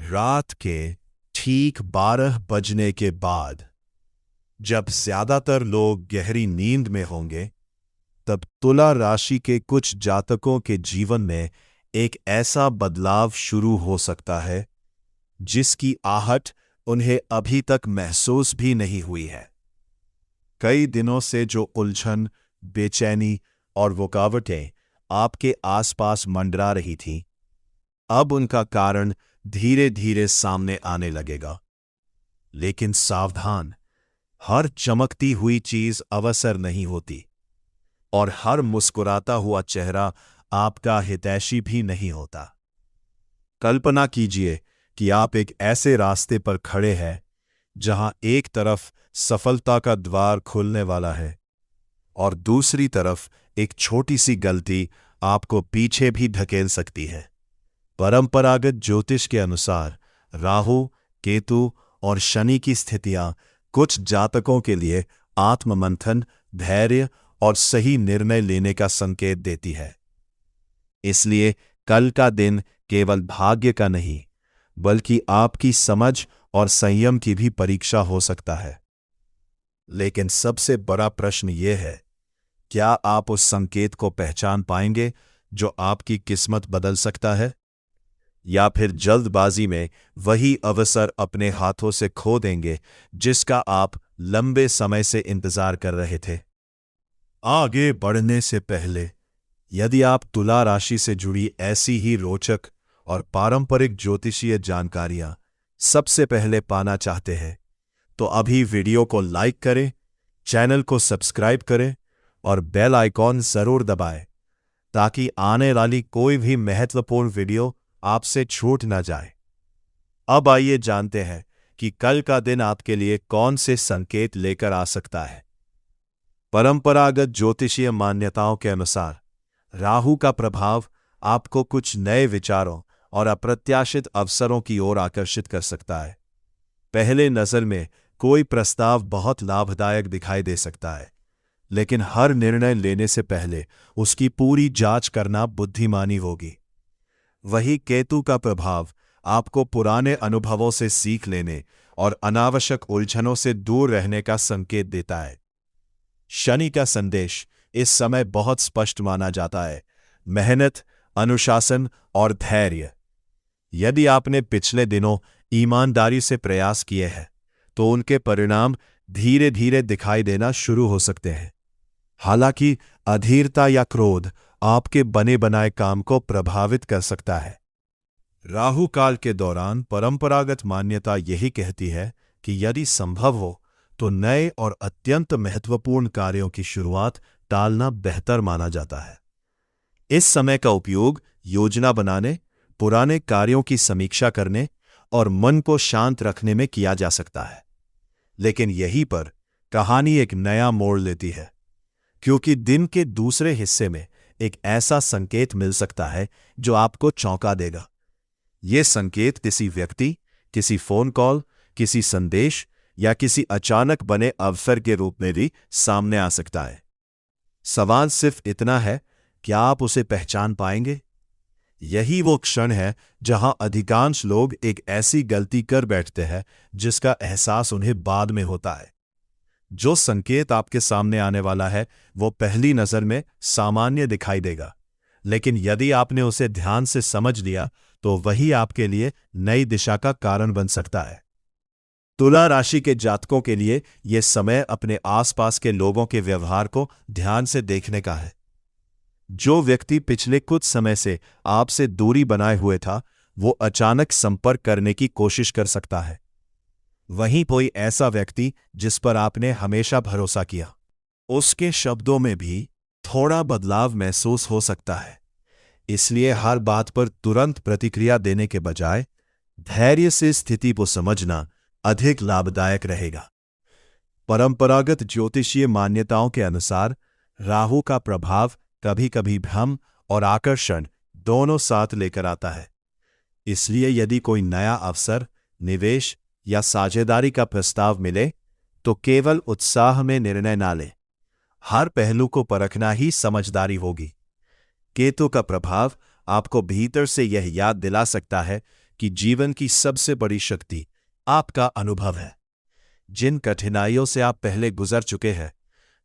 रात के ठीक 12 बजने के बाद जब ज्यादातर लोग गहरी नींद में होंगे, तब तुला राशि के कुछ जातकों के जीवन में एक ऐसा बदलाव शुरू हो सकता है जिसकी आहट उन्हें अभी तक महसूस भी नहीं हुई है। कई दिनों से जो उलझन, बेचैनी और रुकावटें आपके आसपास मंडरा रही थीं, अब उनका कारण धीरे धीरे सामने आने लगेगा। लेकिन सावधान, हर चमकती हुई चीज अवसर नहीं होती और हर मुस्कुराता हुआ चेहरा आपका हितैषी भी नहीं होता। कल्पना कीजिए कि आप एक ऐसे रास्ते पर खड़े हैं जहां एक तरफ सफलता का द्वार खुलने वाला है और दूसरी तरफ एक छोटी सी गलती आपको पीछे भी धकेल सकती है। परंपरागत ज्योतिष के अनुसार राहु, केतु और शनि की स्थितियां कुछ जातकों के लिए आत्ममंथन, धैर्य और सही निर्णय लेने का संकेत देती है। इसलिए कल का दिन केवल भाग्य का नहीं, बल्कि आपकी समझ और संयम की भी परीक्षा हो सकता है। लेकिन सबसे बड़ा प्रश्न यह है, क्या आप उस संकेत को पहचान पाएंगे जो आपकी किस्मत बदल सकता है, या फिर जल्दबाजी में वही अवसर अपने हाथों से खो देंगे जिसका आप लंबे समय से इंतजार कर रहे थे। आगे बढ़ने से पहले, यदि आप तुला राशि से जुड़ी ऐसी ही रोचक और पारंपरिक ज्योतिषीय जानकारियां सबसे पहले पाना चाहते हैं, तो अभी वीडियो को लाइक करें, चैनल को सब्सक्राइब करें और बेल आइकॉन जरूर दबाएं ताकि आने वाली कोई भी महत्वपूर्ण वीडियो आपसे छूट ना जाए। अब आइए जानते हैं कि कल का दिन आपके लिए कौन से संकेत लेकर आ सकता है। परंपरागत ज्योतिषीय मान्यताओं के अनुसार राहु का प्रभाव आपको कुछ नए विचारों और अप्रत्याशित अवसरों की ओर आकर्षित कर सकता है। पहले नजर में कोई प्रस्ताव बहुत लाभदायक दिखाई दे सकता है, लेकिन हर निर्णय लेने से पहले उसकी पूरी जांच करना बुद्धिमानी होगी। वही केतु का प्रभाव आपको पुराने अनुभवों से सीख लेने और अनावश्यक उलझनों से दूर रहने का संकेत देता है। शनि का संदेश इस समय बहुत स्पष्ट माना जाता है: मेहनत, अनुशासन और धैर्य। यदि आपने पिछले दिनों ईमानदारी से प्रयास किए हैं, तो उनके परिणाम धीरे धीरे दिखाई देना शुरू हो सकते हैं। हालांकि अधीरता या क्रोध आपके बने बनाए काम को प्रभावित कर सकता है। राहु काल के दौरान परंपरागत मान्यता यही कहती है कि यदि संभव हो तो नए और अत्यंत महत्वपूर्ण कार्यों की शुरुआत टालना बेहतर माना जाता है। इस समय का उपयोग योजना बनाने, पुराने कार्यों की समीक्षा करने और मन को शांत रखने में किया जा सकता है। लेकिन यहीं पर कहानी एक नया मोड़ लेती है, क्योंकि दिन के दूसरे हिस्से में एक ऐसा संकेत मिल सकता है जो आपको चौंका देगा। यह संकेत किसी व्यक्ति, किसी फोन कॉल, किसी संदेश या किसी अचानक बने अवसर के रूप में भी सामने आ सकता है। सवाल सिर्फ इतना है, क्या आप उसे पहचान पाएंगे? यही वो क्षण है जहां अधिकांश लोग एक ऐसी गलती कर बैठते हैं जिसका एहसास उन्हें बाद में होता है। जो संकेत आपके सामने आने वाला है वो पहली नजर में सामान्य दिखाई देगा, लेकिन यदि आपने उसे ध्यान से समझ लिया तो वही आपके लिए नई दिशा का कारण बन सकता है। तुला राशि के जातकों के लिए यह समय अपने आसपास के लोगों के व्यवहार को ध्यान से देखने का है। जो व्यक्ति पिछले कुछ समय से आपसे दूरी बनाए हुए था, वो अचानक संपर्क करने की कोशिश कर सकता है। वहीं कोई ऐसा व्यक्ति जिस पर आपने हमेशा भरोसा किया, उसके शब्दों में भी थोड़ा बदलाव महसूस हो सकता है। इसलिए हर बात पर तुरंत प्रतिक्रिया देने के बजाय धैर्य से स्थिति को समझना अधिक लाभदायक रहेगा। परंपरागत ज्योतिषीय मान्यताओं के अनुसार राहु का प्रभाव कभी कभी भ्रम और आकर्षण दोनों साथ लेकर आता है। इसलिए यदि कोई नया अवसर, निवेश या साझेदारी का प्रस्ताव मिले तो केवल उत्साह में निर्णय ना लें। हर पहलू को परखना ही समझदारी होगी। केतु का प्रभाव आपको भीतर से यह याद दिला सकता है कि जीवन की सबसे बड़ी शक्ति आपका अनुभव है। जिन कठिनाइयों से आप पहले गुजर चुके हैं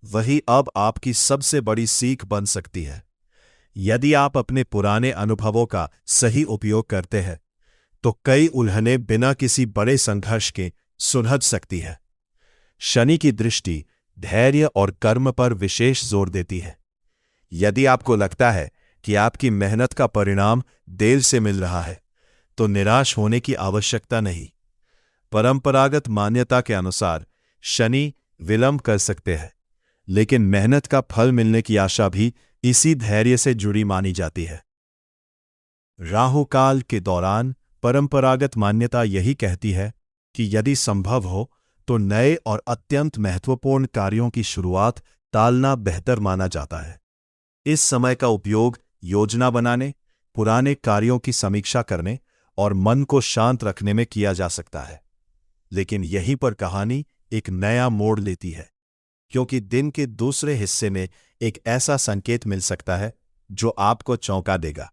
वही अब आपकी सबसे बड़ी सीख बन सकती है। यदि आप अपने पुराने अनुभवों का सही उपयोग करते हैं तो कई उलझनें बिना किसी बड़े संघर्ष के सुलझ सकती है। शनि की दृष्टि धैर्य और कर्म पर विशेष जोर देती है। यदि आपको लगता है कि आपकी मेहनत का परिणाम देर से मिल रहा है तो निराश होने की आवश्यकता नहीं। परंपरागत मान्यता के अनुसार शनि विलंब कर सकते हैं, लेकिन मेहनत का फल मिलने की आशा भी इसी धैर्य से जुड़ी मानी जाती है। राहु काल के दौरान परंपरागत मान्यता यही कहती है कि यदि संभव हो तो नए और अत्यंत महत्वपूर्ण कार्यों की शुरुआत टालना बेहतर माना जाता है। इस समय का उपयोग योजना बनाने, पुराने कार्यों की समीक्षा करने और मन को शांत रखने में किया जा सकता है। लेकिन यहीं पर कहानी एक नया मोड़ लेती है, क्योंकि दिन के दूसरे हिस्से में एक ऐसा संकेत मिल सकता है जो आपको चौंका देगा।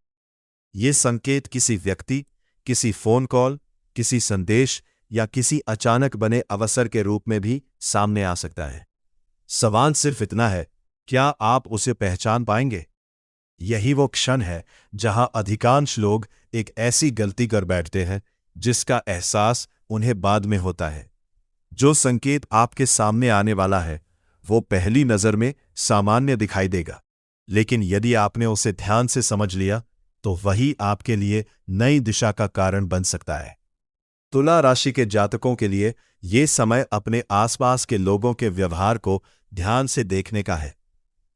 ये संकेत किसी व्यक्ति, किसी फोन कॉल, किसी संदेश या किसी अचानक बने अवसर के रूप में भी सामने आ सकता है। सवाल सिर्फ इतना है, क्या आप उसे पहचान पाएंगे? यही वो क्षण है जहां अधिकांश लोग एक ऐसी गलती कर बैठते हैं जिसका एहसास उन्हें बाद में होता है। जो संकेत आपके सामने आने वाला है वो पहली नजर में सामान्य दिखाई देगा, लेकिन यदि आपने उसे ध्यान से समझ लिया तो वही आपके लिए नई दिशा का कारण बन सकता है। तुला राशि के जातकों के लिए ये समय अपने आसपास के लोगों के व्यवहार को ध्यान से देखने का है।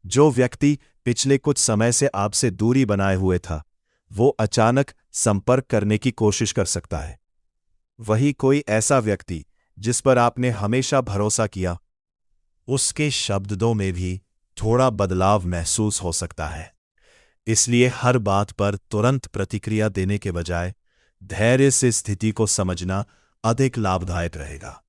जो व्यक्ति पिछले कुछ समय से आपसे दूरी बनाए हुए था, वो अचानक संपर्क करने की कोशिश कर सकता है। वही कोई ऐसा व्यक्ति जिस पर आपने हमेशा भरोसा किया, उसके शब्दों में भी थोड़ा बदलाव महसूस हो सकता है। इसलिए हर बात पर तुरंत प्रतिक्रिया देने के बजाय धैर्य से स्थिति को समझना अधिक लाभदायक रहेगा।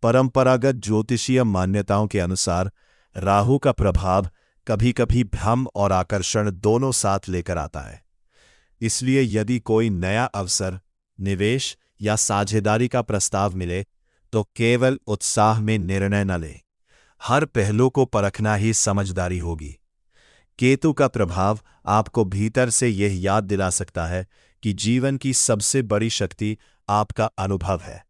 परंपरागत ज्योतिषीय मान्यताओं के अनुसार राहु का प्रभाव कभी-कभी भ्रम और आकर्षण दोनों साथ लेकर आता है। इसलिए यदि कोई नया अवसर, निवेश या साझेदारी का प्रस्ताव मिले तो केवल उत्साह में निर्णय न लें। हर पहलू को परखना ही समझदारी होगी। केतु का प्रभाव आपको भीतर से यह याद दिला सकता है कि जीवन की सबसे बड़ी शक्ति आपका अनुभव है।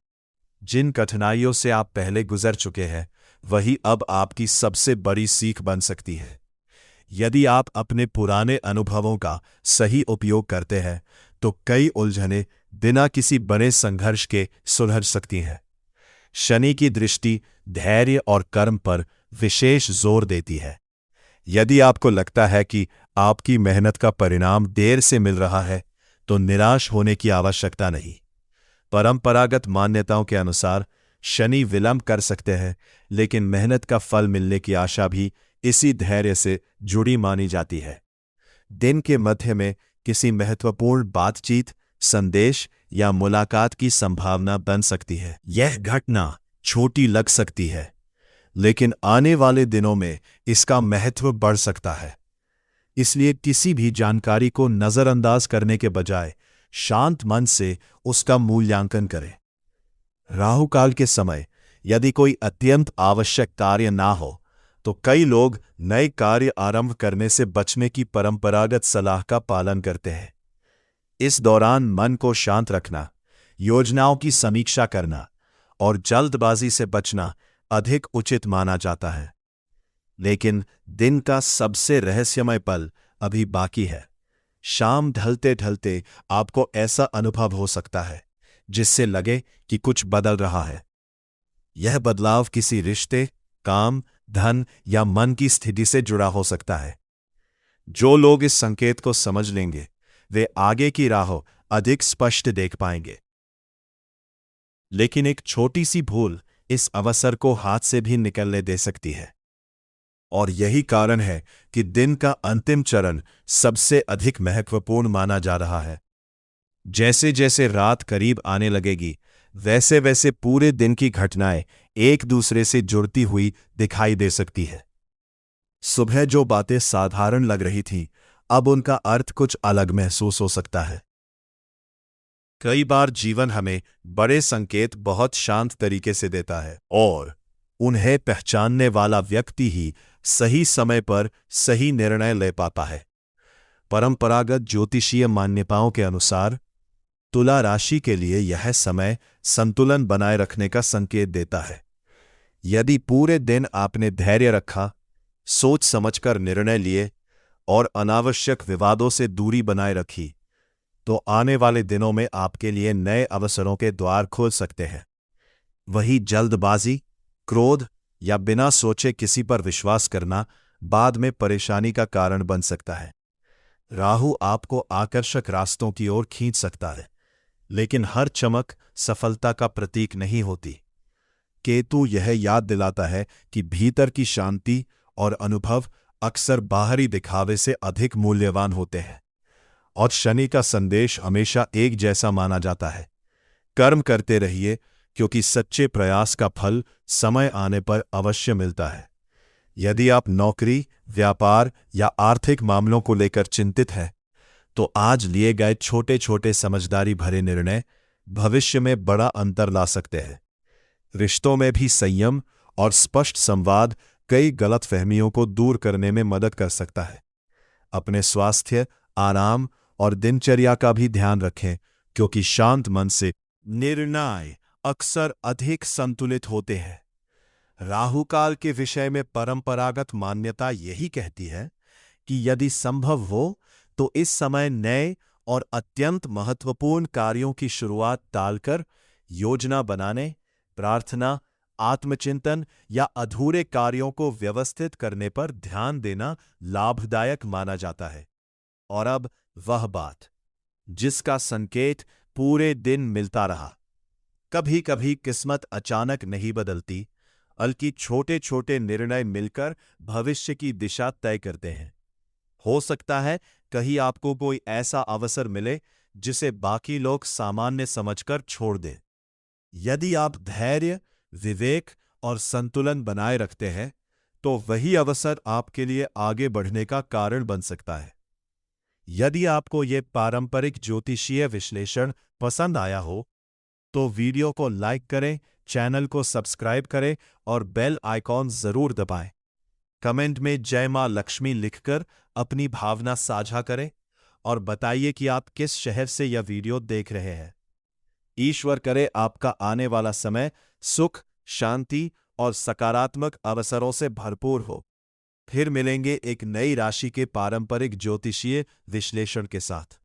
जिन कठिनाइयों से आप पहले गुजर चुके हैं वही अब आपकी सबसे बड़ी सीख बन सकती है। यदि आप अपने पुराने अनुभवों का सही उपयोग करते हैं तो कई उलझनें बिना किसी बड़े संघर्ष के सुलझ सकती हैं। शनि की दृष्टि धैर्य और कर्म पर विशेष जोर देती है। यदि आपको लगता है कि आपकी मेहनत का परिणाम देर से मिल रहा है तो निराश होने की आवश्यकता नहीं। परंपरागत मान्यताओं के अनुसार शनि विलंब कर सकते हैं, लेकिन मेहनत का फल मिलने की आशा भी इसी धैर्य से जुड़ी मानी जाती है। दिन के मध्य में किसी महत्वपूर्ण बातचीत, संदेश या मुलाकात की संभावना बन सकती है। यह घटना छोटी लग सकती है, लेकिन आने वाले दिनों में इसका महत्व बढ़ सकता है। इसलिए किसी भी जानकारी को नजरअंदाज करने के बजाय शांत मन से उसका मूल्यांकन करें। राहु काल के समय यदि कोई अत्यंत आवश्यक कार्य ना हो तो कई लोग नए कार्य आरंभ करने से बचने की परंपरागत सलाह का पालन करते हैं। इस दौरान मन को शांत रखना, योजनाओं की समीक्षा करना और जल्दबाजी से बचना अधिक उचित माना जाता है। लेकिन दिन का सबसे रहस्यमय पल अभी बाकी है। शाम ढलते ढलते आपको ऐसा अनुभव हो सकता है जिससे लगे कि कुछ बदल रहा है। यह बदलाव किसी रिश्ते, काम, धन या मन की स्थिति से जुड़ा हो सकता है। जो लोग इस संकेत को समझ लेंगे वे आगे की राह अधिक स्पष्ट देख पाएंगे। लेकिन एक छोटी सी भूल इस अवसर को हाथ से भी निकलने दे सकती है, और यही कारण है कि दिन का अंतिम चरण सबसे अधिक महत्वपूर्ण माना जा रहा है। जैसे जैसे रात करीब आने लगेगी वैसे वैसे पूरे दिन की घटनाएं एक दूसरे से जुड़ती हुई दिखाई दे सकती है। सुबह जो बातें साधारण लग रही थीं, अब उनका अर्थ कुछ अलग महसूस हो सकता है। कई बार जीवन हमें बड़े संकेत बहुत शांत तरीके से देता है और उन्हें पहचानने वाला व्यक्ति ही सही समय पर सही निर्णय ले पाता है। परंपरागत ज्योतिषीय मान्यताओं के अनुसार तुला राशि के लिए यह समय संतुलन बनाए रखने का संकेत देता है। यदि पूरे दिन आपने धैर्य रखा, सोच समझकर निर्णय लिए और अनावश्यक विवादों से दूरी बनाए रखी, तो आने वाले दिनों में आपके लिए नए अवसरों के द्वार खोल सकते हैं। वही जल्दबाजी, क्रोध या बिना सोचे किसी पर विश्वास करना बाद में परेशानी का कारण बन सकता है। राहु आपको आकर्षक रास्तों की ओर खींच सकता है, लेकिन हर चमक सफलता का प्रतीक नहीं होती। केतु यह याद दिलाता है कि भीतर की शांति और अनुभव अक्सर बाहरी दिखावे से अधिक मूल्यवान होते हैं। और शनि का संदेश हमेशा एक जैसा माना जाता है, कर्म करते रहिए क्योंकि सच्चे प्रयास का फल समय आने पर अवश्य मिलता है। यदि आप नौकरी, व्यापार या आर्थिक मामलों को लेकर चिंतित हैं, तो आज लिए गए छोटे छोटे समझदारी भरे निर्णय भविष्य में बड़ा अंतर ला सकते हैं। रिश्तों में भी संयम और स्पष्ट संवाद कई गलतफहमियों को दूर करने में मदद कर सकता है। अपने स्वास्थ्य, आराम और दिनचर्या का भी ध्यान रखें, क्योंकि शांत मन से निर्णय अक्सर अधिक संतुलित होते हैं। राहु काल के विषय में परंपरागत मान्यता यही कहती है कि यदि संभव हो तो इस समय नए और अत्यंत महत्वपूर्ण कार्यों की शुरुआत टालकर योजना बनाने, प्रार्थना, आत्मचिंतन या अधूरे कार्यों को व्यवस्थित करने पर ध्यान देना लाभदायक माना जाता है। और अब वह बात जिसका संकेत पूरे दिन मिलता रहा। कभी कभी किस्मत अचानक नहीं बदलती, बल्कि छोटे छोटे निर्णय मिलकर भविष्य की दिशा तय करते हैं। हो सकता है कहीं आपको कोई ऐसा अवसर मिले जिसे बाकी लोग सामान्य समझकर छोड़ दें। यदि आप धैर्य, विवेक और संतुलन बनाए रखते हैं, तो वही अवसर आपके लिए आगे बढ़ने का कारण बन सकता है। यदि आपको ये पारंपरिक ज्योतिषीय विश्लेषण पसंद आया हो, तो वीडियो को लाइक करें, चैनल को सब्सक्राइब करें और बेल आइकॉन जरूर दबाएं। कमेंट में जय मां लक्ष्मी लिखकर अपनी भावना साझा करें और बताइए कि आप किस शहर से यह वीडियो देख रहे हैं। ईश्वर करे आपका आने वाला समय सुख, शांति और सकारात्मक अवसरों से भरपूर हो। फिर मिलेंगे एक नई राशि के पारंपरिक ज्योतिषीय विश्लेषण के साथ।